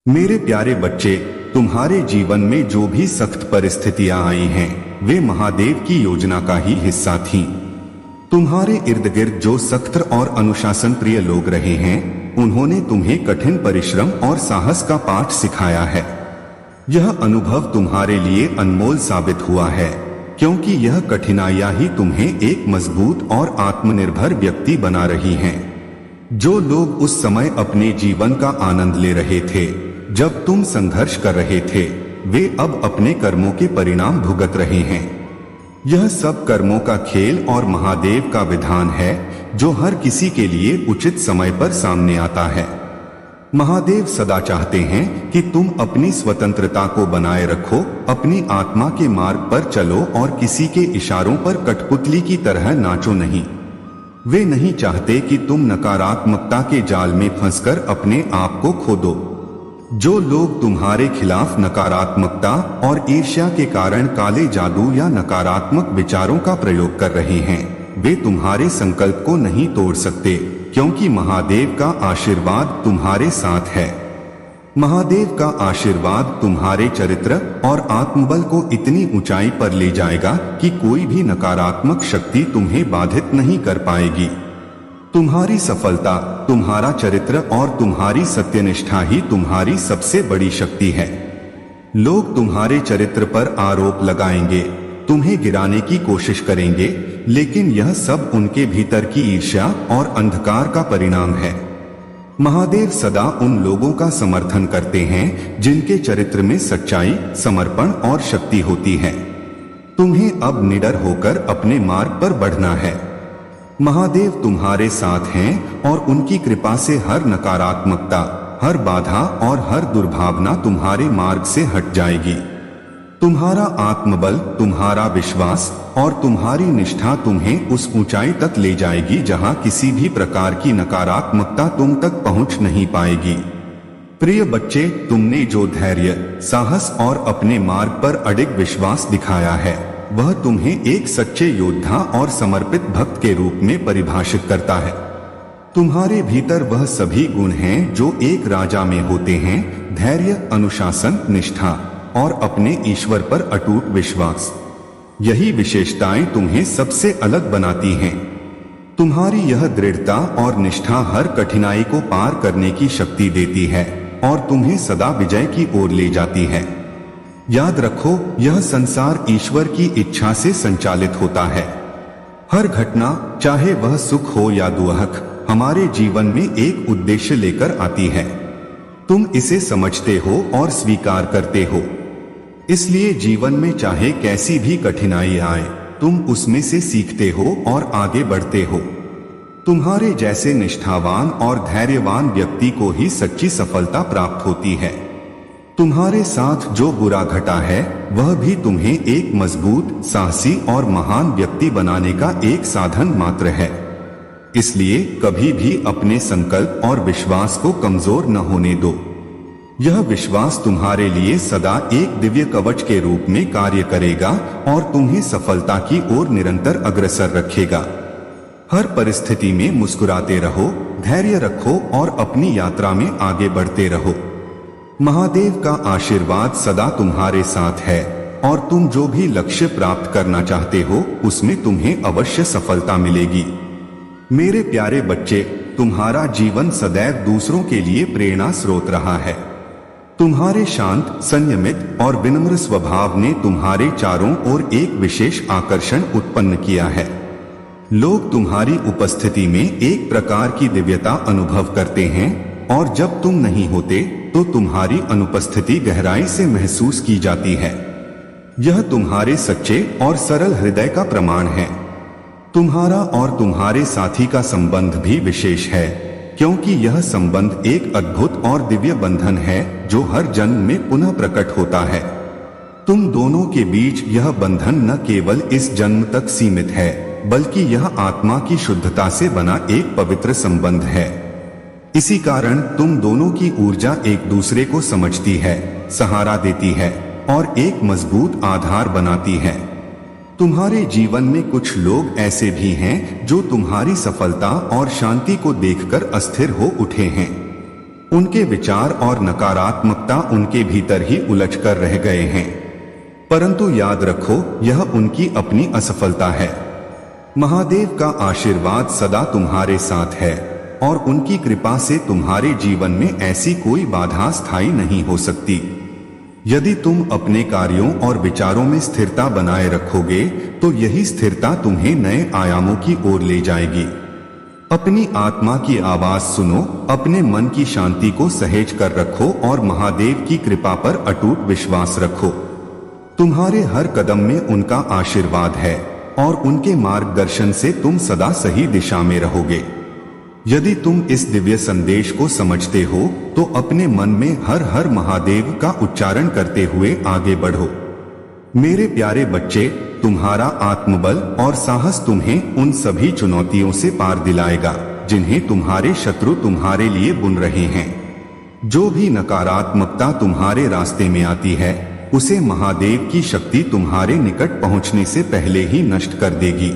मेरे प्यारे बच्चे, तुम्हारे जीवन में जो भी सख्त परिस्थितियां आई हैं, वे महादेव की योजना का ही हिस्सा थीं। तुम्हारे इर्द गिर्द जो सख्त और अनुशासन प्रिय लोग रहे हैं, उन्होंने तुम्हें कठिन परिश्रम और साहस का पाठ सिखाया है। यह अनुभव तुम्हारे लिए अनमोल साबित हुआ है, क्योंकि यह कठिनाइयां ही तुम्हें एक मजबूत और आत्मनिर्भर व्यक्ति बना रही हैं। जो लोग उस समय अपने जीवन का आनंद ले रहे थे जब तुम संघर्ष कर रहे थे, वे अब अपने कर्मों के परिणाम भुगत रहे हैं। यह सब कर्मों का खेल और महादेव का विधान है, जो हर किसी के लिए उचित समय पर सामने आता है। महादेव सदा चाहते हैं कि तुम अपनी स्वतंत्रता को बनाए रखो, अपनी आत्मा के मार्ग पर चलो और किसी के इशारों पर कठपुतली की तरह नाचो नहीं। वे नहीं चाहते कि तुम नकारात्मकता के जाल में फंसकर अपने आप को खो दो। जो लोग तुम्हारे खिलाफ नकारात्मकता और ईर्ष्या के कारण काले जादू या नकारात्मक विचारों का प्रयोग कर रहे हैं, वे तुम्हारे संकल्प को नहीं तोड़ सकते, क्योंकि महादेव का आशीर्वाद तुम्हारे साथ है। महादेव का आशीर्वाद तुम्हारे चरित्र और आत्मबल को इतनी ऊंचाई पर ले जाएगा कि कोई भी नकारात्मक शक्ति तुम्हें बाधित नहीं कर पाएगी। तुम्हारी सफलता, तुम्हारा चरित्र और तुम्हारी सत्यनिष्ठा ही तुम्हारी सबसे बड़ी शक्ति है। लोग तुम्हारे चरित्र पर आरोप लगाएंगे, तुम्हें गिराने की कोशिश करेंगे, लेकिन यह सब उनके भीतर की ईर्ष्या और अंधकार का परिणाम है। महादेव सदा उन लोगों का समर्थन करते हैं जिनके चरित्र में सच्चाई, समर्पण और शक्ति होती है। तुम्हें अब निडर होकर अपने मार्ग पर बढ़ना है। महादेव तुम्हारे साथ हैं और उनकी कृपा से हर नकारात्मकता, हर बाधा और हर दुर्भावना तुम्हारे मार्ग से हट जाएगी। तुम्हारा आत्मबल, तुम्हारा विश्वास और तुम्हारी निष्ठा तुम्हें उस ऊंचाई तक ले जाएगी जहां किसी भी प्रकार की नकारात्मकता तुम तक पहुंच नहीं पाएगी। प्रिय बच्चे, तुमने जो धैर्य, साहस और अपने मार्ग पर अडिग विश्वास दिखाया है, वह तुम्हें एक सच्चे योद्धा और समर्पित भक्त के रूप में परिभाषित करता है। तुम्हारे भीतर वह सभी गुण हैं जो एक राजा में होते हैं: धैर्य, अनुशासन, निष्ठा और अपने ईश्वर पर अटूट विश्वास। यही विशेषताएं तुम्हें सबसे अलग बनाती हैं। तुम्हारी यह दृढ़ता और निष्ठा हर कठिनाई को पार करने की शक्ति देती है और तुम्हें सदा विजय की ओर ले जाती है। याद रखो, यह संसार ईश्वर की इच्छा से संचालित होता है। हर घटना, चाहे वह सुख हो या दुख, हमारे जीवन में एक उद्देश्य लेकर आती है। तुम इसे समझते हो और स्वीकार करते हो। इसलिए जीवन में चाहे कैसी भी कठिनाई आए, तुम उसमें से सीखते हो और आगे बढ़ते हो। तुम्हारे जैसे निष्ठावान और धैर्यवान व्यक्ति को ही सच्ची सफलता प्राप्त होती है। तुम्हारे साथ जो बुरा घटा है, वह भी तुम्हें एक मजबूत, साहसी और महान व्यक्ति बनाने का एक साधन मात्र है। इसलिए कभी भी अपने संकल्प और विश्वास को कमजोर न होने दो। यह विश्वास तुम्हारे लिए सदा एक दिव्य कवच के रूप में कार्य करेगा और तुम्हें सफलता की ओर निरंतर अग्रसर रखेगा। हर परिस्थिति में मुस्कुराते रहो, धैर्य रखो और अपनी यात्रा में आगे बढ़ते रहो। महादेव का आशीर्वाद सदा तुम्हारे साथ है और तुम जो भी लक्ष्य प्राप्त करना चाहते हो, उसमें तुम्हें अवश्य सफलता मिलेगी। मेरे प्यारे बच्चे, तुम्हारा जीवन सदैव दूसरों के लिए प्रेरणा स्रोत रहा है। तुम्हारे शांत, संयमित और विनम्र स्वभाव ने तुम्हारे चारों ओर एक विशेष आकर्षण उत्पन्न किया है। लोग तुम्हारी उपस्थिति में एक प्रकार की दिव्यता अनुभव करते हैं और जब तुम नहीं होते तो तुम्हारी अनुपस्थिति गहराई से महसूस की जाती है। यह तुम्हारे सच्चे और सरल हृदय का प्रमाण है। तुम्हारा और तुम्हारे साथी का संबंध भी विशेष है, क्योंकि यह संबंध एक अद्भुत और दिव्य बंधन है जो हर जन्म में पुनः प्रकट होता है। तुम दोनों के बीच यह बंधन न केवल इस जन्म तक सीमित है, बल्कि यह आत्मा की शुद्धता से बना एक पवित्र संबंध है। इसी कारण तुम दोनों की ऊर्जा एक दूसरे को समझती है, सहारा देती है और एक मजबूत आधार बनाती है। तुम्हारे जीवन में कुछ लोग ऐसे भी हैं जो तुम्हारी सफलता और शांति को देखकर अस्थिर हो उठे हैं। उनके विचार और नकारात्मकता उनके भीतर ही उलझ कर रह गए हैं। परंतु याद रखो, यह उनकी अपनी असफलता है। महादेव का आशीर्वाद सदा तुम्हारे साथ है और उनकी कृपा से तुम्हारे जीवन में ऐसी कोई बाधा स्थायी नहीं हो सकती। यदि तुम अपने कार्यों और विचारों में स्थिरता बनाए रखोगे तो यही स्थिरता तुम्हें नए आयामों की ओर ले जाएगी। अपनी आत्मा की आवाज सुनो, अपने मन की शांति को सहेज कर रखो और महादेव की कृपा पर अटूट विश्वास रखो। तुम्हारे हर कदम में उनका आशीर्वाद है और उनके मार्गदर्शन से तुम सदा सही दिशा में रहोगे। यदि तुम इस दिव्य संदेश को समझते हो तो अपने मन में हर हर महादेव का उच्चारण करते हुए आगे बढ़ो। मेरे प्यारे बच्चे, तुम्हारा आत्मबल और साहस तुम्हें उन सभी चुनौतियों से पार दिलाएगा जिन्हें तुम्हारे शत्रु तुम्हारे लिए बुन रहे हैं। जो भी नकारात्मकता तुम्हारे रास्ते में आती है उसे महादेव की शक्ति तुम्हारे निकट पहुंचने से पहले ही नष्ट कर देगी।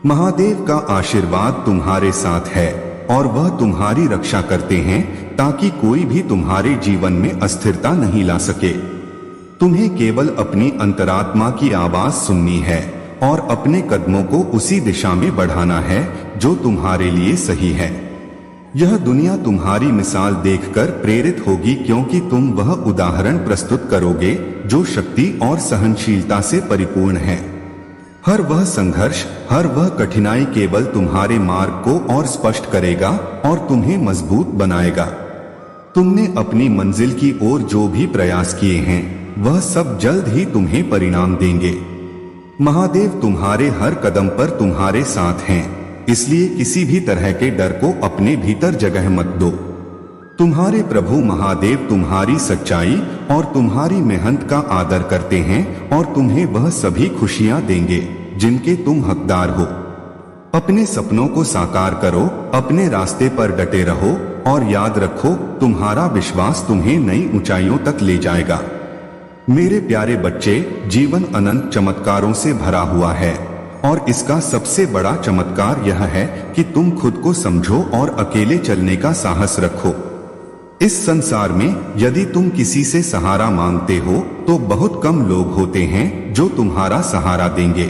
महादेव का आशीर्वाद तुम्हारे साथ है और वह तुम्हारी रक्षा करते हैं ताकि कोई भी तुम्हारे जीवन में अस्थिरता नहीं ला सके। तुम्हें केवल अपनी अंतरात्मा की आवाज सुननी है और अपने कदमों को उसी दिशा में बढ़ाना है जो तुम्हारे लिए सही है। यह दुनिया तुम्हारी मिसाल देखकर प्रेरित होगी क्योंकि तुम वह उदाहरण प्रस्तुत करोगे जो शक्ति और सहनशीलता से परिपूर्ण है। हर वह संघर्ष, हर वह कठिनाई केवल तुम्हारे मार्ग को और स्पष्ट करेगा और तुम्हें मजबूत बनाएगा। तुमने अपनी मंजिल की ओर जो भी प्रयास किए हैं वह सब जल्द ही तुम्हें परिणाम देंगे। महादेव तुम्हारे हर कदम पर तुम्हारे साथ हैं, इसलिए किसी भी तरह के डर को अपने भीतर जगह मत दो। तुम्हारे प्रभु महादेव तुम्हारी सच्चाई और तुम्हारी मेहनत का आदर करते हैं और तुम्हें वह सभी खुशियां देंगे जिनके तुम हकदार हो। अपने सपनों को साकार करो, अपने रास्ते पर डटे रहो और याद रखो, तुम्हारा विश्वास तुम्हें नई ऊंचाइयों तक ले जाएगा। मेरे प्यारे बच्चे, जीवन अनंत चमत्कारों से भरा हुआ है और इसका सबसे बड़ा चमत्कार यह है कि तुम खुद को समझो और अकेले चलने का साहस रखो। इस संसार में यदि तुम किसी से सहारा मांगते हो तो बहुत कम लोग होते हैं जो तुम्हारा सहारा देंगे,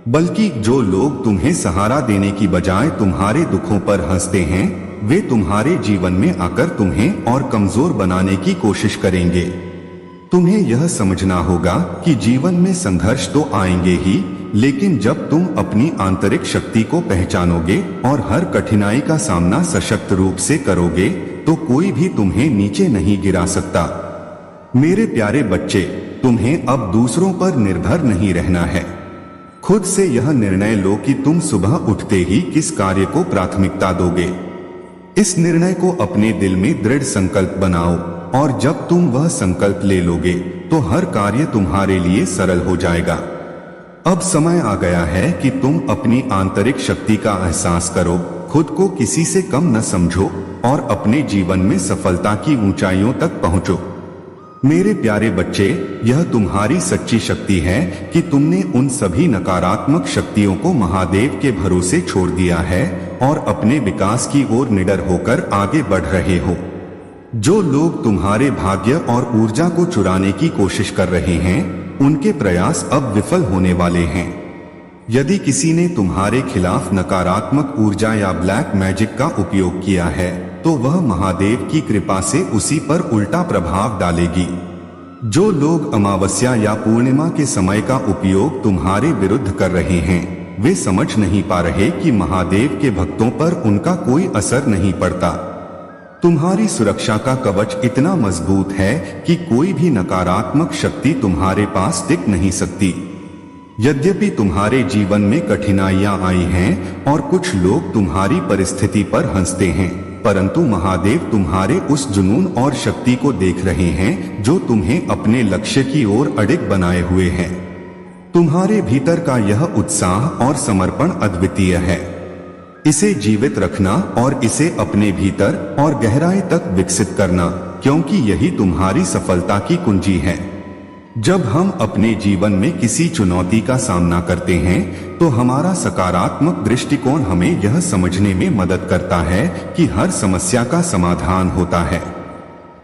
बल्कि जो लोग तुम्हें सहारा देने की बजाय तुम्हारे दुखों पर हंसते हैं वे तुम्हारे जीवन में आकर तुम्हें और कमजोर बनाने की कोशिश करेंगे। तुम्हें यह समझना होगा कि जीवन में संघर्ष तो आएंगे ही, लेकिन जब तुम अपनी आंतरिक शक्ति को पहचानोगे और हर कठिनाई का सामना सशक्त रूप से करोगे तो कोई भी तुम्हें नीचे नहीं गिरा सकता। मेरे प्यारे बच्चे, तुम्हें अब दूसरों पर निर्भर नहीं रहना है। खुद से यह निर्णय लो कि तुम सुबह उठते ही किस कार्य को प्राथमिकता दोगे। इस निर्णय को अपने दिल में दृढ़ संकल्प बनाओ और जब तुम वह संकल्प ले लोगे तो हर कार्य तुम्हारे लिए सरल हो जाएगा। अब समय आ गया है कि तुम अपनी आंतरिक शक्ति का एहसास करो, खुद को किसी से कम न समझो और अपने जीवन में सफलता की ऊंचाइयों तक पहुंचो। मेरे प्यारे बच्चे, यह तुम्हारी सच्ची शक्ति है कि तुमने उन सभी नकारात्मक शक्तियों को महादेव के भरोसे छोड़ दिया है और अपने विकास की ओर निडर होकर आगे बढ़ रहे हो। जो लोग तुम्हारे भाग्य और ऊर्जा को चुराने की कोशिश कर रहे हैं उनके प्रयास अब विफल होने वाले हैं। यदि किसी ने तुम्हारे खिलाफ नकारात्मक ऊर्जा या ब्लैक मैजिक का उपयोग किया है तो वह महादेव की कृपा से उसी पर उल्टा प्रभाव डालेगी। जो लोग अमावस्या या पूर्णिमा के समय का उपयोग तुम्हारे विरुद्ध कर रहे हैं वे समझ नहीं पा रहे कि महादेव के भक्तों पर उनका कोई असर नहीं पड़ता। तुम्हारी सुरक्षा का कवच इतना मजबूत है कि कोई भी नकारात्मक शक्ति तुम्हारे पास टिक नहीं सकती। यद्यपि तुम्हारे जीवन में कठिनाइयां आई हैं और कुछ लोग तुम्हारी परिस्थिति पर हंसते हैं, परंतु महादेव तुम्हारे उस जुनून और शक्ति को देख रहे हैं जो तुम्हें अपने लक्ष्य की ओर अडिग बनाए हुए हैं। तुम्हारे भीतर का यह उत्साह और समर्पण अद्वितीय है। इसे जीवित रखना और इसे अपने भीतर और गहराई तक विकसित करना, क्योंकि यही तुम्हारी सफलता की कुंजी है। जब हम अपने जीवन में किसी चुनौती का सामना करते हैं तो हमारा सकारात्मक दृष्टिकोण हमें यह समझने में मदद करता है कि हर समस्या का समाधान होता है।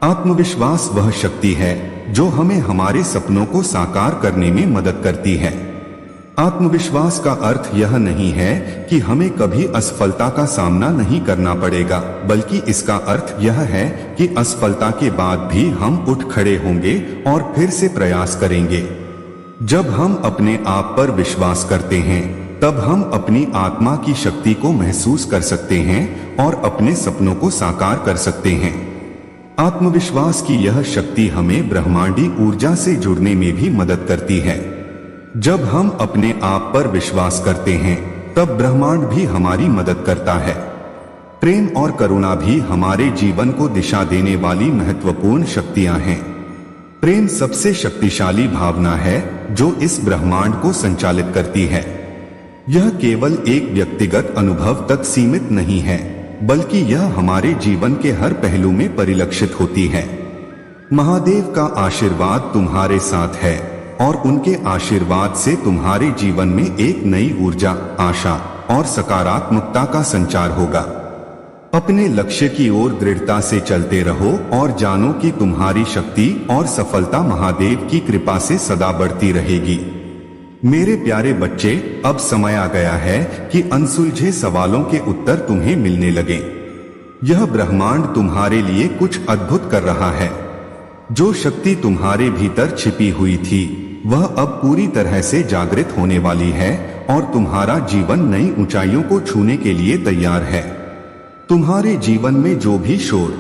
आत्मविश्वास वह शक्ति है जो हमें हमारे सपनों को साकार करने में मदद करती है। आत्मविश्वास का अर्थ यह नहीं है कि हमें कभी असफलता का सामना नहीं करना पड़ेगा, बल्कि इसका अर्थ यह है कि असफलता के बाद भी हम उठ खड़े होंगे और फिर से प्रयास करेंगे। जब हम अपने आप पर विश्वास करते हैं तब हम अपनी आत्मा की शक्ति को महसूस कर सकते हैं और अपने सपनों को साकार कर सकते हैं। आत्मविश्वास की यह शक्ति हमें ब्रह्मांडी ऊर्जा से जुड़ने में भी मदद करती है। जब हम अपने आप पर विश्वास करते हैं तब ब्रह्मांड भी हमारी मदद करता है। प्रेम और करुणा भी हमारे जीवन को दिशा देने वाली महत्वपूर्ण शक्तियां हैं। प्रेम सबसे शक्तिशाली भावना है जो इस ब्रह्मांड को संचालित करती है। यह केवल एक व्यक्तिगत अनुभव तक सीमित नहीं है, बल्कि यह हमारे जीवन के हर पहलू में परिलक्षित होती है। महादेव का आशीर्वाद तुम्हारे साथ है और उनके आशीर्वाद से तुम्हारे जीवन में एक नई ऊर्जा, आशा और सकारात्मकता का संचार होगा। अपने लक्ष्य की ओर दृढ़ता से चलते रहो और जानो कि तुम्हारी शक्ति और सफलता महादेव की कृपा से सदा बढ़ती रहेगी। मेरे प्यारे बच्चे, अब समय आ गया है कि अनसुलझे सवालों के उत्तर तुम्हें मिलने लगे। यह ब्रह्मांड तुम्हारे लिए कुछ अद्भुत कर रहा है। जो शक्ति तुम्हारे भीतर छिपी हुई थी वह अब पूरी तरह से जागृत होने वाली है और तुम्हारा जीवन नई ऊंचाइयों को छूने के लिए तैयार है। तुम्हारे जीवन में जो भी शोर,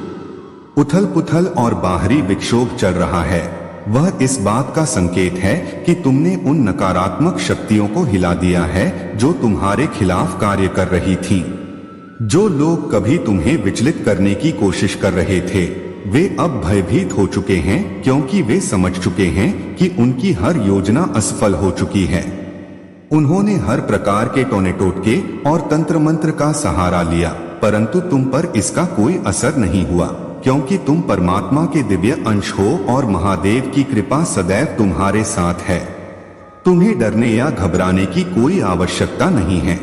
उथल पुथल और बाहरी विक्षोभ चल रहा है वह इस बात का संकेत है कि तुमने उन नकारात्मक शक्तियों को हिला दिया है जो तुम्हारे खिलाफ कार्य कर रही थीं। जो लोग कभी तुम्हें विचलित करने की कोशिश कर रहे थे वे अब भयभीत हो चुके हैं, क्योंकि वे समझ चुके हैं कि उनकी हर योजना असफल हो चुकी है। उन्होंने हर प्रकार के टोने टोटके और तंत्र मंत्र का सहारा लिया, परंतु तुम पर इसका कोई असर नहीं हुआ, क्योंकि तुम परमात्मा के दिव्य अंश हो और महादेव की कृपा सदैव तुम्हारे साथ है। तुम्हें डरने या घबराने की कोई आवश्यकता नहीं है।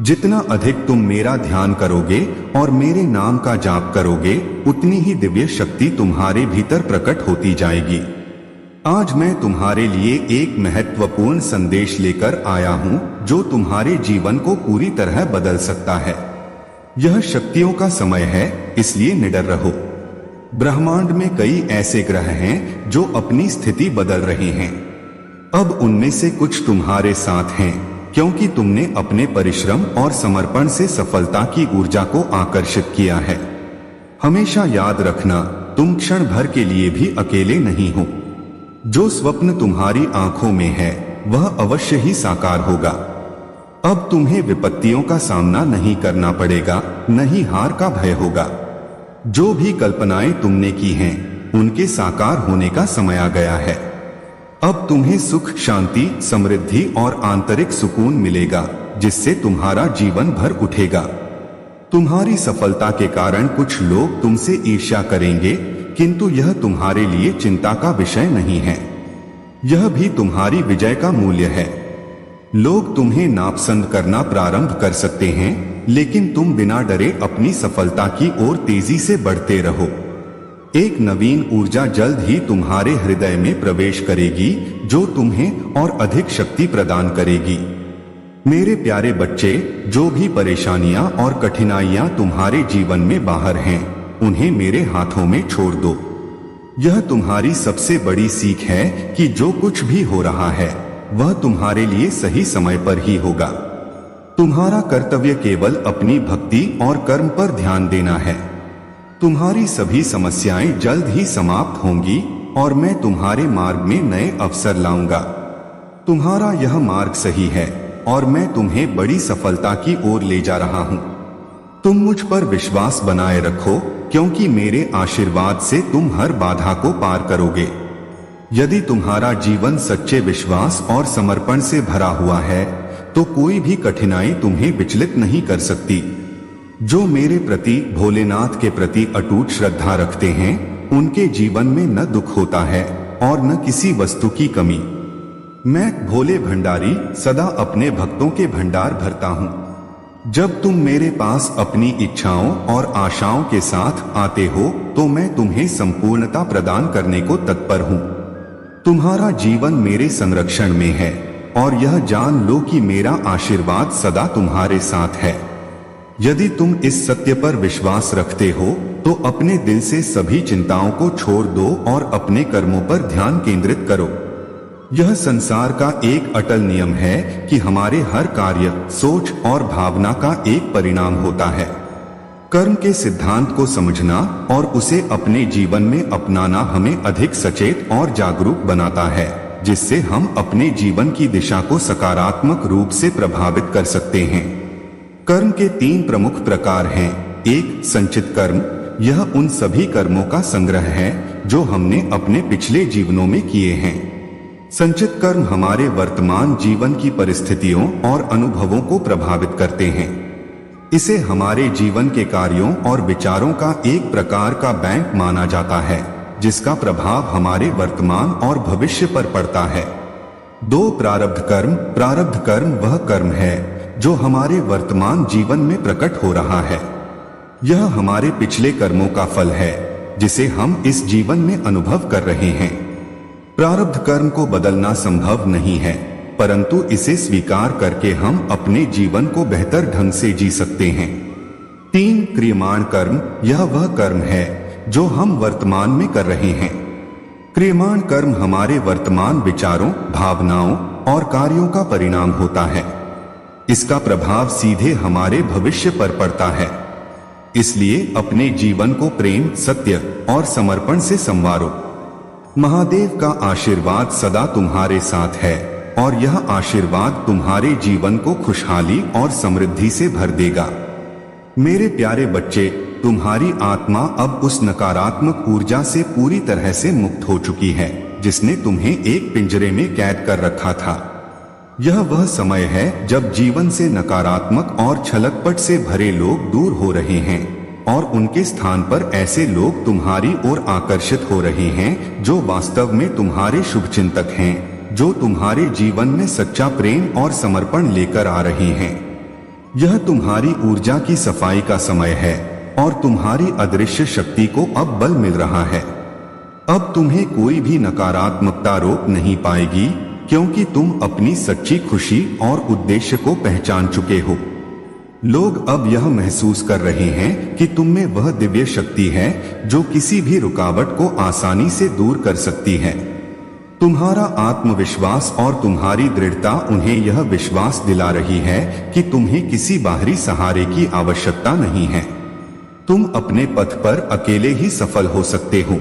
जितना अधिक तुम मेरा ध्यान करोगे और मेरे नाम का जाप करोगे, उतनी ही दिव्य शक्ति तुम्हारे भीतर प्रकट होती जाएगी। आज मैं तुम्हारे लिए एक महत्वपूर्ण संदेश लेकर आया हूं जो तुम्हारे जीवन को पूरी तरह बदल सकता है। यह शक्तियों का समय है, इसलिए निडर रहो। ब्रह्मांड में कई ऐसे ग्रह हैं जो अपनी स्थिति बदल रहे हैं। अब उनमें से कुछ तुम्हारे साथ हैं, क्योंकि तुमने अपने परिश्रम और समर्पण से सफलता की ऊर्जा को आकर्षित किया है। हमेशा याद रखना, तुम क्षण भर के लिए भी अकेले नहीं हो। जो स्वप्न तुम्हारी आंखों में है वह अवश्य ही साकार होगा। अब तुम्हें विपत्तियों का सामना नहीं करना पड़ेगा, न ही हार का भय होगा। जो भी कल्पनाएं तुमने की हैं, उनके साकार होने का समय आ गया है। अब तुम्हें सुख, शांति, समृद्धि और आंतरिक सुकून मिलेगा, जिससे तुम्हारा जीवन भर उठेगा। तुम्हारी सफलता के कारण कुछ लोग तुमसे ईर्ष्या करेंगे, किंतु यह तुम्हारे लिए चिंता का विषय नहीं है। यह भी तुम्हारी विजय का मूल्य है। लोग तुम्हें नापसंद करना प्रारंभ कर सकते हैं, लेकिन तुम बिना डरे अपनी सफलता की ओर तेजी से बढ़ते रहो। एक नवीन ऊर्जा जल्द ही तुम्हारे हृदय में प्रवेश करेगी, जो तुम्हें और अधिक शक्ति प्रदान करेगी। मेरे प्यारे बच्चे, जो भी परेशानियां और कठिनाइयां तुम्हारे जीवन में बाहर हैं, उन्हें मेरे हाथों में छोड़ दो। यह तुम्हारी सबसे बड़ी सीख है कि जो कुछ भी हो रहा है वह तुम्हारे लिए सही समय पर ही होगा। तुम्हारा कर्तव्य केवल अपनी भक्ति और कर्म पर ध्यान देना है। तुम्हारी सभी समस्याएं जल्द ही समाप्त होंगी और मैं तुम्हारे मार्ग में नए अवसर लाऊंगा। तुम्हारा यह मार्ग सही है और मैं तुम्हें बड़ी सफलता की ओर ले जा रहा हूं। तुम मुझ पर विश्वास बनाए रखो, क्योंकि मेरे आशीर्वाद से तुम हर बाधा को पार करोगे। यदि तुम्हारा जीवन सच्चे विश्वास और समर्पण से भरा हुआ है, तो कोई भी कठिनाई तुम्हें विचलित नहीं कर सकती। जो मेरे प्रति, भोलेनाथ के प्रति अटूट श्रद्धा रखते हैं, उनके जीवन में न दुख होता है और न किसी वस्तु की कमी। मैं भोले भंडारी सदा अपने भक्तों के भंडार भरता हूँ। जब तुम मेरे पास अपनी इच्छाओं और आशाओं के साथ आते हो तो मैं तुम्हें संपूर्णता प्रदान करने को तत्पर हूँ। तुम्हारा जीवन मेरे संरक्षण में है और यह जान लो कि मेरा आशीर्वाद सदा तुम्हारे साथ है। यदि तुम इस सत्य पर विश्वास रखते हो तो अपने दिल से सभी चिंताओं को छोड़ दो और अपने कर्मों पर ध्यान केंद्रित करो। यह संसार का एक अटल नियम है कि हमारे हर कार्य, सोच और भावना का एक परिणाम होता है। कर्म के सिद्धांत को समझना और उसे अपने जीवन में अपनाना हमें अधिक सचेत और जागरूक बनाता है, जिससे हम अपने जीवन की दिशा को सकारात्मक रूप से प्रभावित कर सकते हैं। कर्म के 3 प्रमुख प्रकार हैं। 1. संचित कर्म। यह उन सभी कर्मों का संग्रह है जो हमने अपने पिछले जीवनों में किए हैं। संचित कर्म हमारे वर्तमान जीवन की परिस्थितियों और अनुभवों को प्रभावित करते हैं। इसे हमारे जीवन के कार्यों और विचारों का एक प्रकार का बैंक माना जाता है, जिसका प्रभाव हमारे वर्तमान और भविष्य पर पड़ता है। 2. प्रारब्ध कर्म। प्रारब्ध कर्म वह कर्म है जो हमारे वर्तमान जीवन में प्रकट हो रहा है। यह हमारे पिछले कर्मों का फल है जिसे हम इस जीवन में अनुभव कर रहे हैं। प्रारब्ध कर्म को बदलना संभव नहीं है, परंतु इसे स्वीकार करके हम अपने जीवन को बेहतर ढंग से जी सकते हैं। 3. क्रियमाण कर्म। यह वह कर्म है जो हम वर्तमान में कर रहे हैं। क्रियमाण कर्म हमारे वर्तमान विचारों, भावनाओं और कार्यों का परिणाम होता है। इसका प्रभाव सीधे हमारे भविष्य पर पड़ता है। इसलिए अपने जीवन को प्रेम, सत्य और समर्पण से संवारो। महादेव का आशीर्वाद सदा तुम्हारे साथ है और यह आशीर्वाद तुम्हारे जीवन को खुशहाली और समृद्धि से भर देगा। मेरे प्यारे बच्चे, तुम्हारी आत्मा अब उस नकारात्मक ऊर्जा से पूरी तरह से मुक्त हो चुकी है जिसने तुम्हें एक पिंजरे में कैद कर रखा था। यह वह समय है जब जीवन से नकारात्मक और छलकपट से भरे लोग दूर हो रहे हैं और उनके स्थान पर ऐसे लोग तुम्हारी ओर आकर्षित हो रहे हैं जो वास्तव में तुम्हारे शुभचिंतक हैं, जो तुम्हारे जीवन में सच्चा प्रेम और समर्पण लेकर आ रहे हैं। यह तुम्हारी ऊर्जा की सफाई का समय है और तुम्हारी अदृश्य शक्ति को अब बल मिल रहा है। अब तुम्हें कोई भी नकारात्मकता रोक नहीं पाएगी, क्योंकि तुम अपनी सच्ची खुशी और उद्देश्य को पहचान चुके हो। लोग अब यह महसूस कर रहे हैं कि तुम में वह दिव्य शक्ति है जो किसी भी रुकावट को आसानी से दूर कर सकती है। तुम्हारा आत्मविश्वास और तुम्हारी दृढ़ता उन्हें यह विश्वास दिला रही है कि तुम्हें किसी बाहरी सहारे की आवश्यकता नहीं है। तुम अपने पथ पर अकेले ही सफल हो सकते हो।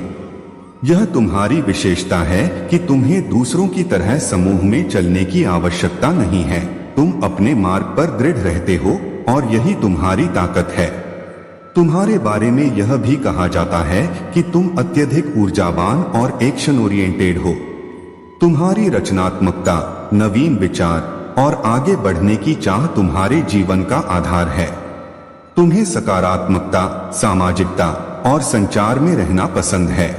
यह तुम्हारी विशेषता है कि तुम्हें दूसरों की तरह समूह में चलने की आवश्यकता नहीं है। तुम अपने मार्ग पर दृढ़ रहते हो और यही तुम्हारी ताकत है। तुम्हारे बारे में यह भी कहा जाता है कि तुम अत्यधिक ऊर्जावान और एक्शन ओरिएंटेड हो। तुम्हारी रचनात्मकता, नवीन विचार और आगे बढ़ने की चाह तुम्हारे जीवन का आधार है। तुम्हें सकारात्मकता, सामाजिकता और संचार में रहना पसंद है।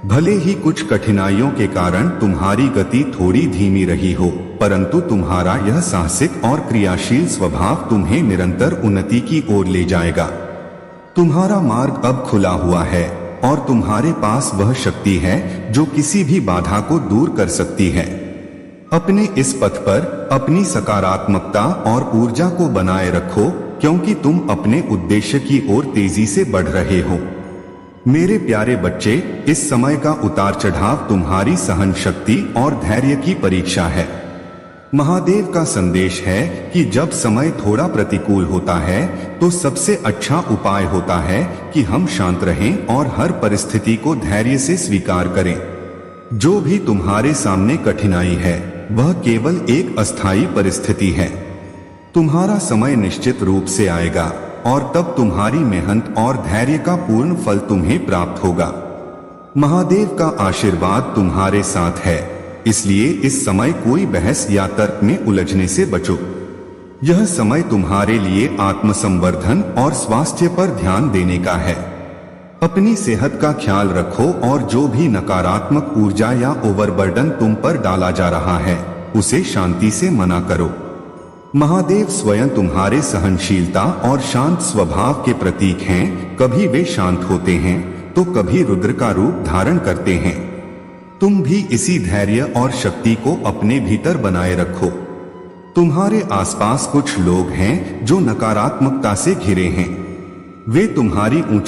भले ही कुछ कठिनाइयों के कारण तुम्हारी गति थोड़ी धीमी रही हो, परंतु तुम्हारा यह साहसिक और क्रियाशील स्वभाव तुम्हें निरंतर उन्नति की ओर ले जाएगा। तुम्हारा मार्ग अब खुला हुआ है और तुम्हारे पास वह शक्ति है जो किसी भी बाधा को दूर कर सकती है। अपने इस पथ पर अपनी सकारात्मकता और ऊर्जा को बनाए रखो, क्योंकि तुम अपने उद्देश्य की ओर तेजी से बढ़ रहे हो। मेरे प्यारे बच्चे, इस समय का उतार चढ़ाव तुम्हारी सहन शक्ति और धैर्य की परीक्षा है। महादेव का संदेश है कि जब समय थोड़ा प्रतिकूल होता है तो सबसे अच्छा उपाय होता है कि हम शांत रहें और हर परिस्थिति को धैर्य से स्वीकार करें। जो भी तुम्हारे सामने कठिनाई है वह केवल एक अस्थायी परिस्थिति है। तुम्हारा समय निश्चित रूप से आएगा और तब तुम्हारी मेहनत और धैर्य का पूर्ण फल तुम्हें प्राप्त होगा। महादेव का आशीर्वाद तुम्हारे साथ है, इसलिए इस समय कोई बहस या तर्क में उलझने से बचो। यह समय तुम्हारे लिए आत्मसंवर्धन और स्वास्थ्य पर ध्यान देने का है। अपनी सेहत का ख्याल रखो और जो भी नकारात्मक ऊर्जा या ओवरबर्डन तुम पर डाला जा रहा है उसे शांति से मना करो। महादेव स्वयं तुम्हारे सहनशीलता और शांत स्वभाव के प्रतीक हैं। कभी वे शांत होते हैं तो कभी रुद्र का रूप धारण करते हैं। तुम भी इसी धैर्य और शक्ति को अपने भीतर बनाए रखो। तुम्हारे आसपास कुछ लोग हैं जो नकारात्मकता से घिरे हैं। वे तुम्हारी ऊंचाई